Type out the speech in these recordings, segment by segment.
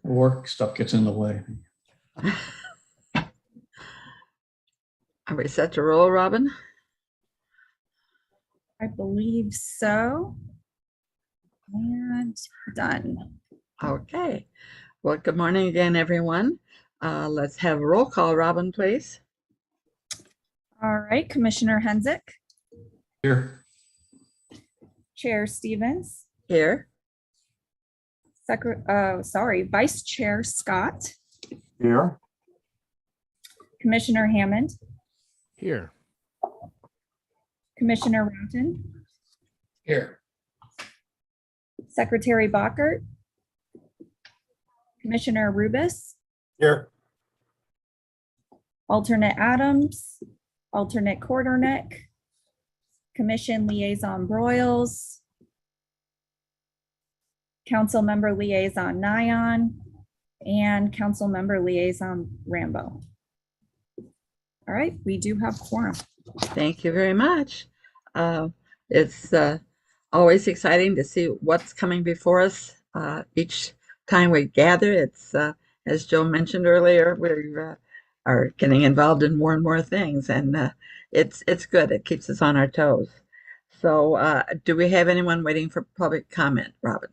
Work stuff gets in the way. Are we set to roll, Robin? I believe so. And done. Okay. Well, good morning again, everyone. Let's have a roll call. Robin, please. All right, Commissioner Hensick, Here. Chair Stevens, Here. Vice Chair Scott, Here. Commissioner Hammond, Here. Commissioner Roughton, Here. Secretary Bockert, Commissioner Rubis, Here. Alternate Adams, Alternate Quarterneck, Commission Liaison Broyles, Council Member Liaison Nyon, and Council Member Liaison Rambo. All right, we do have quorum. Thank you very much. It's always exciting to see what's coming before us each time we gather. It's, as Joe mentioned earlier, we are getting involved in more and more things, and it's good. It keeps us on our toes. So do we have anyone waiting for public comment, Robin?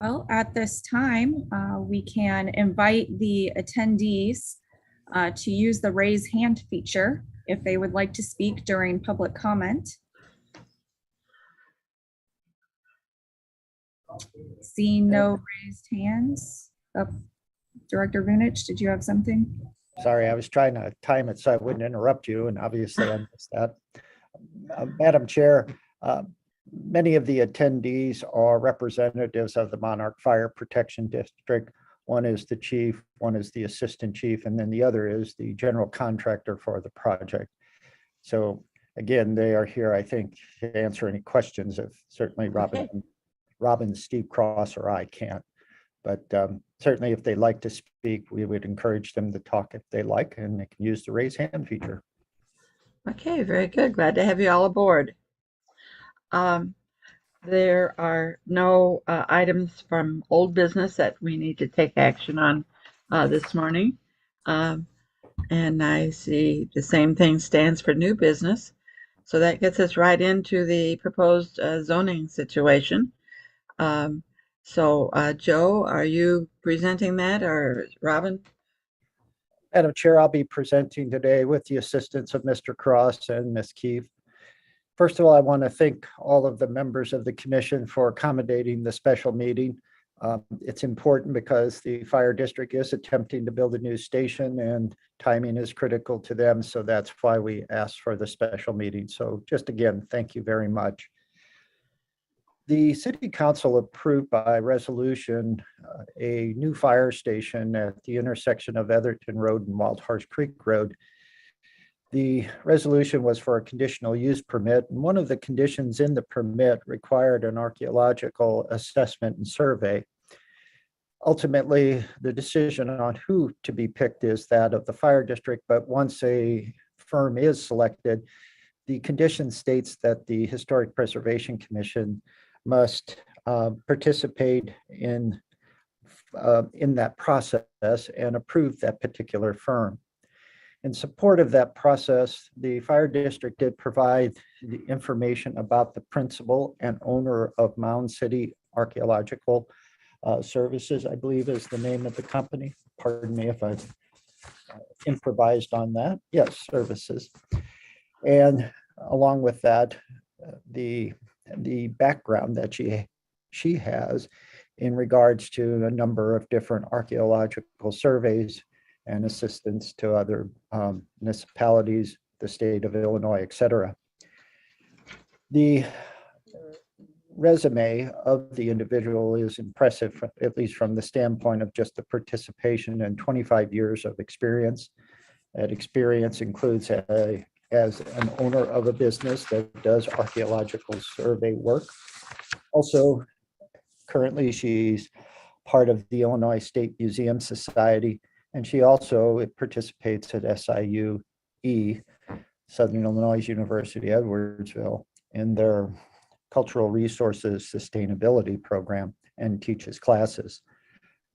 Well, at this time, we can invite the attendees to use the raise hand feature if they would like to speak during public comment. Seeing no raised hands. Director Vunich, did you have something? Sorry, I was trying to time it so I wouldn't interrupt you, and obviously I missed that. Madam Chair, many of the attendees are representatives of the Monarch Fire Protection District. One is the chief, one is the assistant chief, and then the other is the general contractor for the project. So again, they are here, I think, to answer any questions if certainly Robin, Steve Cross, or I can't. But certainly if they'd like to speak, we would encourage them to talk if they like, and they can use the raise hand feature. Okay, very good. Glad to have you all aboard. There are no items from old business that we need to take action on this morning. And I see the same thing stands for new business. So that gets us right into the proposed zoning situation. Joe, are you presenting that, or Robin? Madam Chair, I'll be presenting today with the assistance of Mr. Cross and Ms. Keefe. First of all, I want to thank all of the members of the commission for accommodating the special meeting. It's important because the fire district is attempting to build a new station and timing is critical to them. So that's why we asked for the special meeting. So just again, thank you very much. The city council approved by resolution a new fire station at the intersection of Etherton Road and Wild Horse Creek Road. The resolution was for a conditional use permit, and one of the conditions in the permit required an archaeological assessment and survey. Ultimately, the decision on who to be picked is that of the fire district, but once a firm is selected, the condition states that the Historic Preservation Commission must participate in that process and approve that particular firm. In support of that process, the fire district did provide the information about the principal and owner of Mound City Archaeological Services, I believe is the name of the company. Pardon me if I've improvised on that. Yes, services. And along with that, the background that she has in regards to a number of different archaeological surveys and assistance to other municipalities, the state of Illinois, et cetera. The resume of the individual is impressive, at least from the standpoint of just the participation and 25 years of experience. That experience includes as an owner of a business that does archaeological survey work. Also, currently she's part of the Illinois State Museum Society, and she also participates at SIU-E, Southern Illinois University, Edwardsville, in their Cultural Resources Sustainability Program and teaches classes.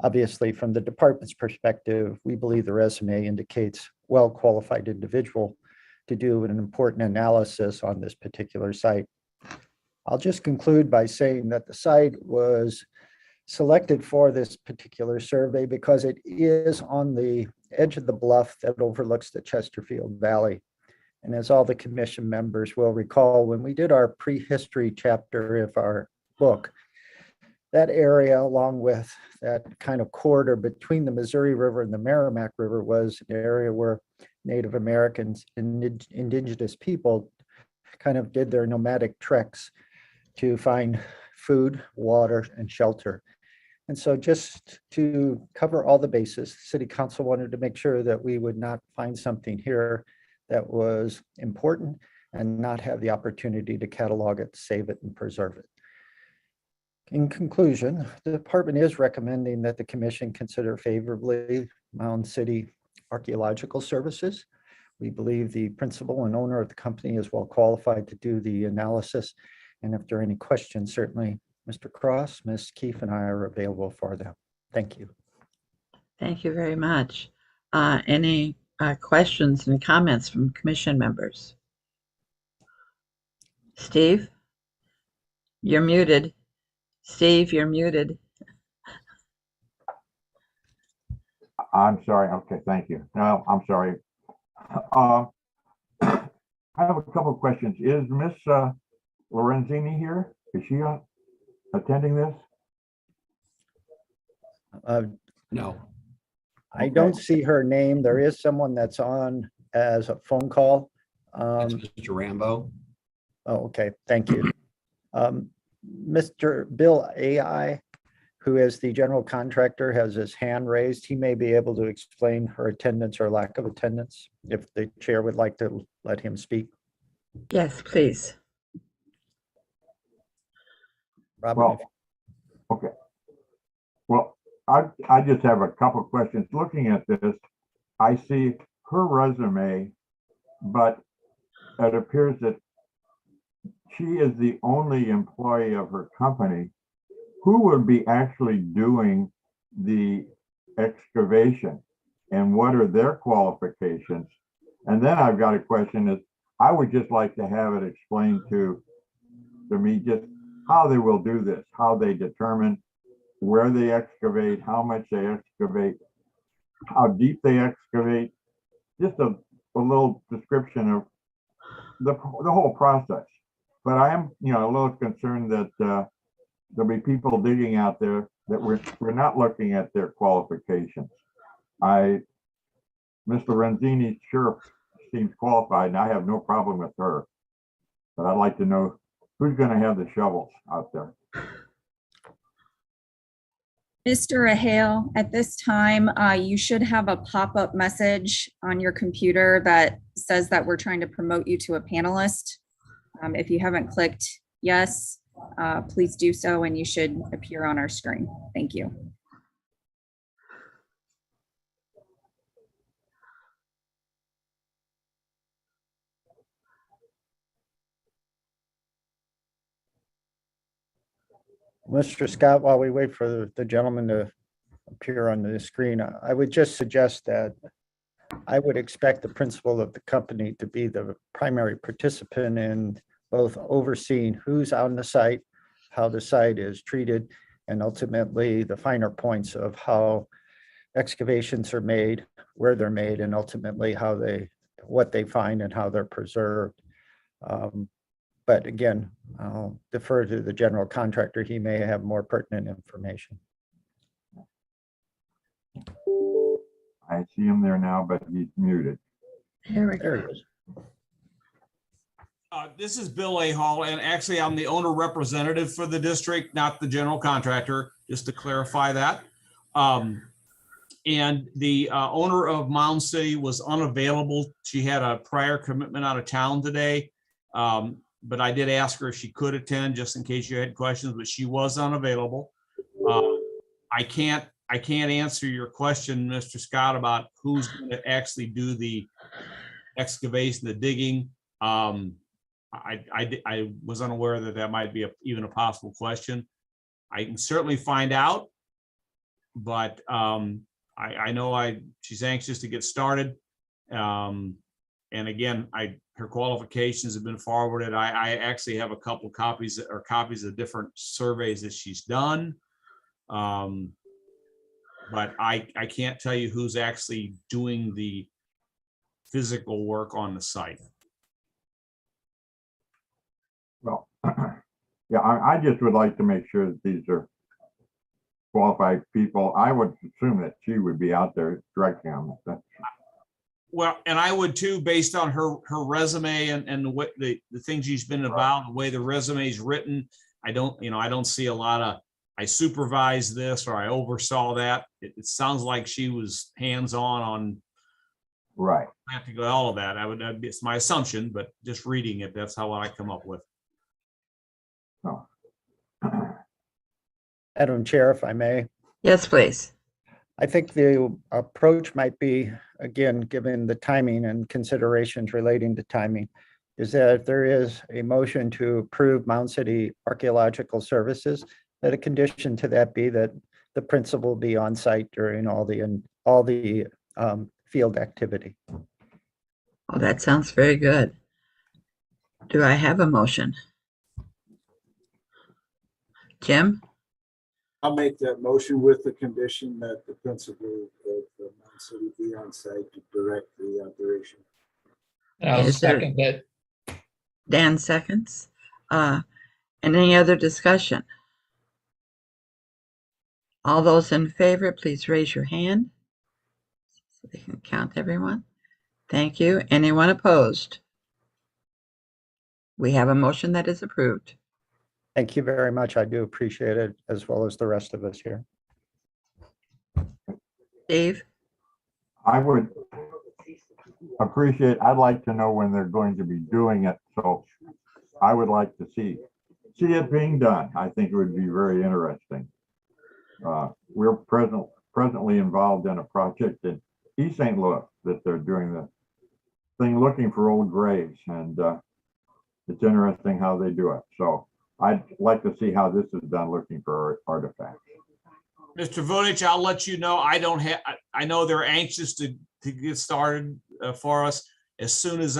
Obviously, from the department's perspective, we believe the resume indicates well-qualified individual to do an important analysis on this particular site. I'll just conclude by saying that the site was selected for this particular survey because it is on the edge of the bluff that overlooks the Chesterfield Valley. And as all the commission members will recall, when we did our prehistory chapter of our book, that area, along with that kind of corridor between the Missouri River and the Merrimack River, was an area where Native Americans and indigenous people kind of did their nomadic treks to find food, water, and shelter. And so just to cover all the bases, City Council wanted to make sure that we would not find something here that was important and not have the opportunity to catalog it, save it, and preserve it. In conclusion, the department is recommending that the commission consider favorably Mound City Archaeological Services. We believe the principal and owner of the company is well qualified to do the analysis. And if there are any questions, certainly Mr. Cross, Ms. Keefe, and I are available for them. Thank you. Thank you very much. Any questions and comments from commission members? Steve, you're muted. Steve, you're muted. I'm sorry. Okay, thank you. No, I'm sorry. I have a couple of questions. Is Miss Lorenzini here? Is she attending this? No. I don't see her name. There is someone that's on as a phone call. That's Mr. Rambo. Oh, okay, thank you. Mr. Bill AI, who is the general contractor, has his hand raised. He may be able to explain her attendance or lack of attendance, if the chair would like to let him speak. Yes, please. Robin, Well, okay. Well, I just have a couple of questions. Looking at this, I see her resume, but it appears that she is the only employee of her company. Who would be actually doing the excavation, and what are their qualifications? And then I've got a question is, I would just like to have it explained to me just how they will do this, how they determine where they excavate, how much they excavate, how deep they excavate, just a little description of the whole process. But I am, a little concerned that there'll be people digging out there that we're not looking at their qualifications. Mr. Renzini sure seems qualified, and I have no problem with her. But I'd like to know who's going to have the shovels out there. Mr. Ahale, at this time, you should have a pop-up message on your computer that says that we're trying to promote you to a panelist. If you haven't clicked yes, please do so, and you should appear on our screen. Thank you. Mr. Scott, while we wait for the gentleman to appear on the screen, I would just suggest that I would expect the principal of the company to be the primary participant in both overseeing who's on the site, how the site is treated, and ultimately the finer points of how excavations are made, where they're made, and ultimately what they find and how they're preserved. But again, I'll defer to the general contractor. He may have more pertinent information. I see him there now, but he's muted. Here we There go. he is. This is Bill A. Hall, and actually I'm the owner representative for the district, not the general contractor, just to clarify that. And the owner of Mound City was unavailable. She had a prior commitment out of town today. But I did ask her if she could attend just in case you had questions, but she was unavailable. I can't answer your question, Mr. Scott, about who's going to actually do the excavation, the digging. I was unaware that that might be even a possible question. I can certainly find out, but I know she's anxious to get started. And again, her qualifications have been forwarded. I actually have a couple copies of different surveys that she's done. But I can't tell you who's actually doing the physical work on the site. Well, yeah, I just would like to make sure that these are qualified people. I would assume that she would be out there directing on that. Well, and I would too, based on her resume and the things she's been about, the way the resume is written. I don't see a lot of, I supervised this or I oversaw that. It sounds like she was hands-on Right. practically all of that. It's my assumption, but just reading it, that's how I come up with. No. Madam Chair, if I may, Yes, please. I think the approach might be, again, given the timing and considerations relating to timing, is that if there is a motion to approve Mound City Archaeological Services, that a condition to that be that the principal be on site during all the field activity. Oh, that sounds very good. Do I have a motion? Jim? I'll make that motion with the condition that the principal of the Mount City be on site to direct the operation. I'll Is there- second it. Dan seconds. Any other discussion? All those in favor, please raise your hand so they can count everyone. Thank you. Anyone opposed? We have a motion that is approved. Thank you very much. I do appreciate it, as well as the rest of us here. Steve? I would appreciate, I'd like to know when they're going to be doing it. So I would like to see it being done. I think it would be very interesting. We're presently involved in a project in East St. Louis that they're doing the thing looking for old graves, and it's interesting how they do it. So I'd like to see how this is done, looking for artifacts. Mr. Vunich, I'll let you know. I know they're anxious to get started for us. As soon as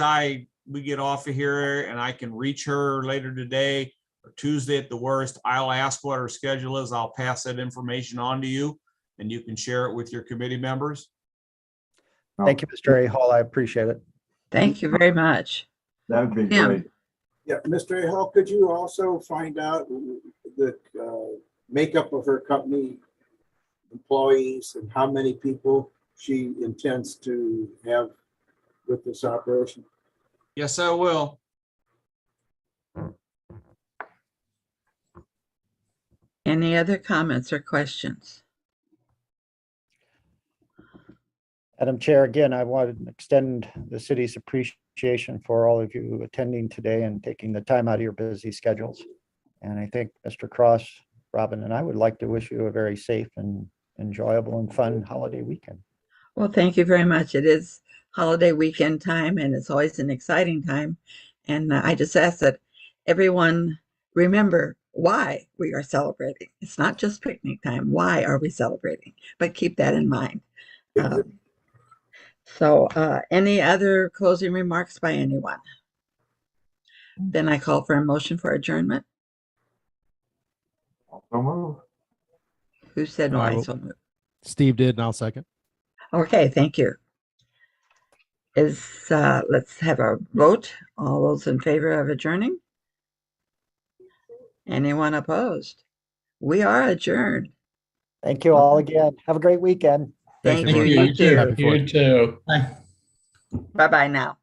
we get off of here and I can reach her later today or Tuesday at the worst, I'll ask what her schedule is. I'll pass that information on to you and you can share it with your committee members. Thank you, Mr. A. Hall. I appreciate it. Thank you very much. That would be Tim. great. Yeah, Mr. A. Hall, could you also find out the makeup of her company employees and how many people she intends to have with this operation? Yes, I will. Any other comments or questions? Madam Chair, again, I want to extend the city's appreciation for all of you attending today and taking the time out of your busy schedules. And I think Mr. Cross, Robin, and I would like to wish you a very safe and enjoyable and fun holiday weekend. Well, thank you very much. It is holiday weekend time and it's always an exciting time. And I just ask that everyone remember why we are celebrating. It's not just picnic time. Why are we celebrating? But keep that in mind. So any other closing remarks by anyone? Then I call for a motion for adjournment. So move. Who said no? I I will. so moved. Steve did, and I'll second. Okay, thank you. Let's have a vote. All those in favor of adjourning? Anyone opposed? We are adjourned. Thank you all again. Have a great weekend. Thanks, Thank you. everyone. You too. Happy Fourth. You too. Bye-bye now.